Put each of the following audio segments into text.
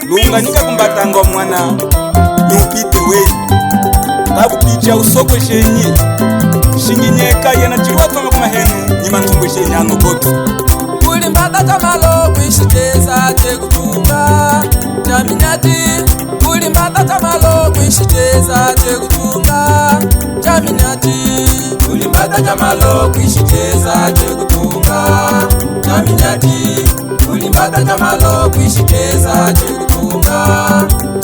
lunga nikakumbatanga mwana nyupite weni kabupicha usoko shenyi shinginyeka yena chirwa tonga kumahenu nyima ntumbu shenyi anogotu kulimbata tamalo kwishiteza tekutunga chaminyati kulimbata tamalo kwishiteza tekutunga chaminyati kulimbata tamalo kwishiteza tekutunga chaminyati kulimbata tamalo kwishiteza tekutunga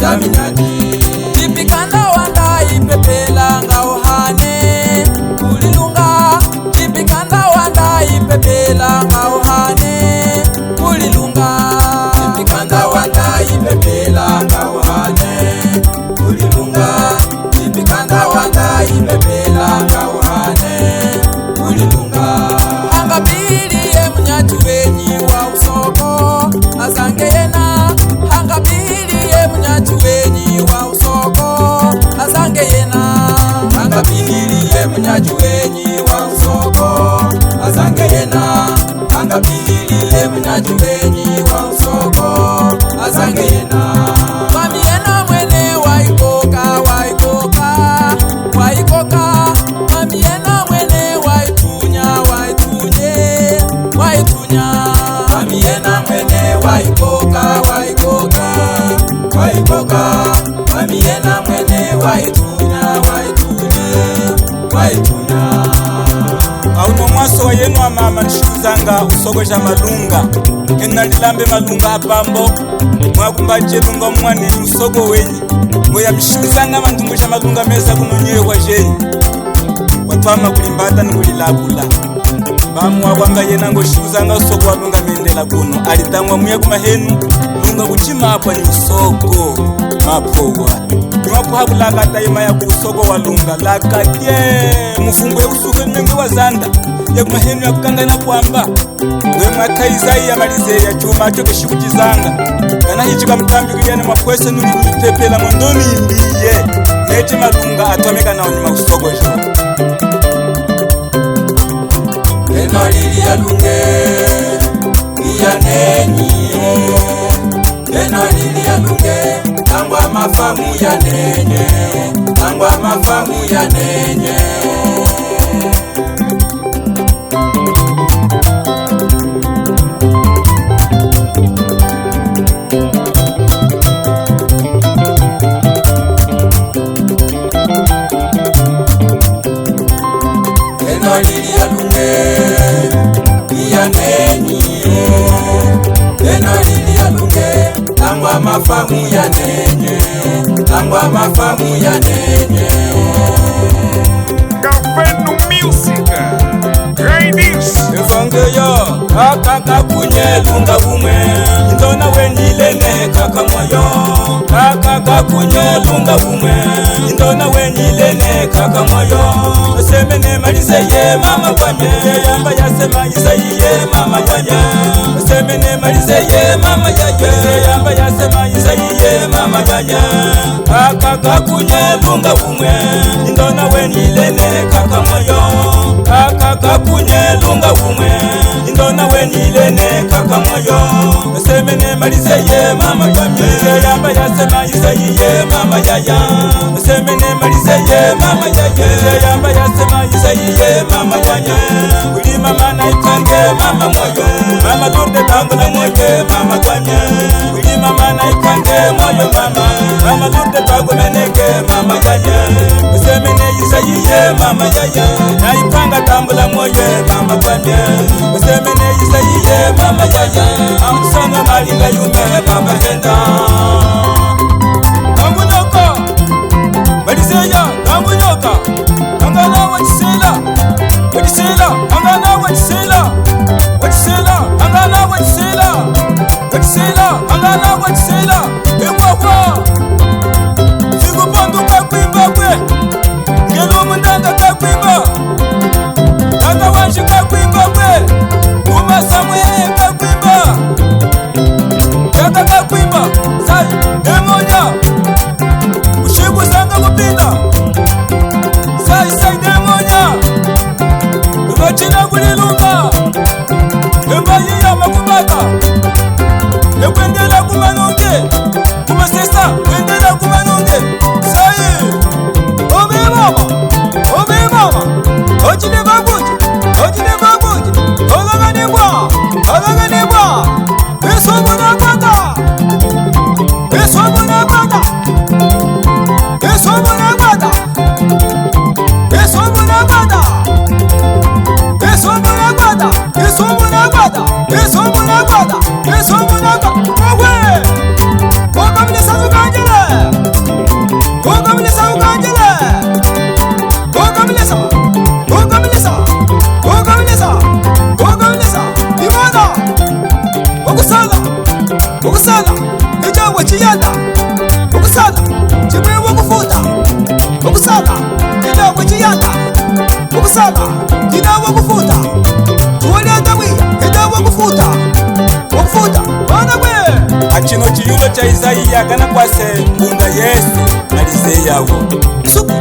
chaminyati tipikanda wanda ipepela ngauhane kulilunga tipikanda wanda ipepela ngauhane kulilunga tipikanda wanda ipepela ngauhane kulilunga tipikanda wanda ipepela ngauhane kulilunga angabiliye munyati wenyi wa usoko azangena angabiliye munyati wenyi wa usoko azangena angabiliye munyati wenyi wa usoko azangena angabiliye munyati wenyi wa usoko azangena kwamiyena mwene waikoka waikoka waikoka kwamiyena mwene waitunya waitunye waitunya kwamiyena mwene waikoka waikoka waikoka kwamiyena mwene waitunya waitunye waitunya auno mwaso wa yenu wa mama nishikuzanga usogosha malunga enalilambe malunga apambo mwakumbaje lunga mwani usogo wenyi ngoya mishikuzanga mantumbusha malunga meza kunonyewe kwa jenyi watwama kulimbata nikulilakula bamu wakwanga yena ngo shikuzanga usogo wa lunga mendela kuno alitangwa muya kumahenu lunga kuchima hapa ni usogo mapowa niwapo hakulakata yema ya kusogo wa lunga lakatye mufumbo ya kusuko nimengwe wa zanda ya kumahenu ya kukangana kwamba mwe mwataizai ya malize ya chuma choke shikujizanga kana hichi kamtambi kuyane mapwese nuli kulipepela mondoni imbiye neche malunga atomeka na onyuma usogo jo eno lili ya lunge iya nenyi eno lili ya lunge tangwa mafamu ya nenye tangwa mafamu ya nenye eno lili ya lunge iya nenyi eno lili ya lunge tangwa mafamu ya nenye tangwa mafamu ya nenye Cafeno Music Ladies Evangeyo kaka kunye lunga umwe Indona wenyilene kaka moyo Kaka kunye lunga umwe Indona wenyilene kaka moyo Semene malize ye mama wanye Yamba yasema isayiye mama wanye Semene malize ye mama yaye Yamba yasema isayiye mama wanye Kaka kunye lunga umwe Indona wenyilene kaka moyo Kaka kunye lunga umwe Indona wenyilene kaka moyo Semene malize ye mama wanye Yamba yasema isayiye mama yaya Semene malize ye mama yaye Yamba yasema isayiye mama wanye Kuli mama naikange mama moyo Mama tunde tangu na moye mama wanye Kuli mama naikange moyo mama Mama tunde tangu meneke mama yaya Semene isayiye mama yaya Naipanga tambula moye mama wanye Semene isayiye mama yaya Amusanga malinga yume mama henda Kangunyoka Malizeya kangunyoka Angana wachisela Wachisela Angana wachisela Wachisela Angana wachisela Wachisela Angana wachisela Ewawa Figu pondu kakwimba kwe Ngelu mundanga kakwimba Tata wanshi kakwimba kwe Uma samwe kakwimba Tata kakwimba Sai sista wendela kumanunge sayi obe mama ojine babuji olaganibwa esomona kwata Okusala ejawe chiyanda okusala chimewa kufuta okusala ejawe chiyanda okusala kinawa kufuta tuoleta wiya ejawe kufuta bana we achino chiyulo cha Isaiya kana kwase mbunda Yesu alize yawo suke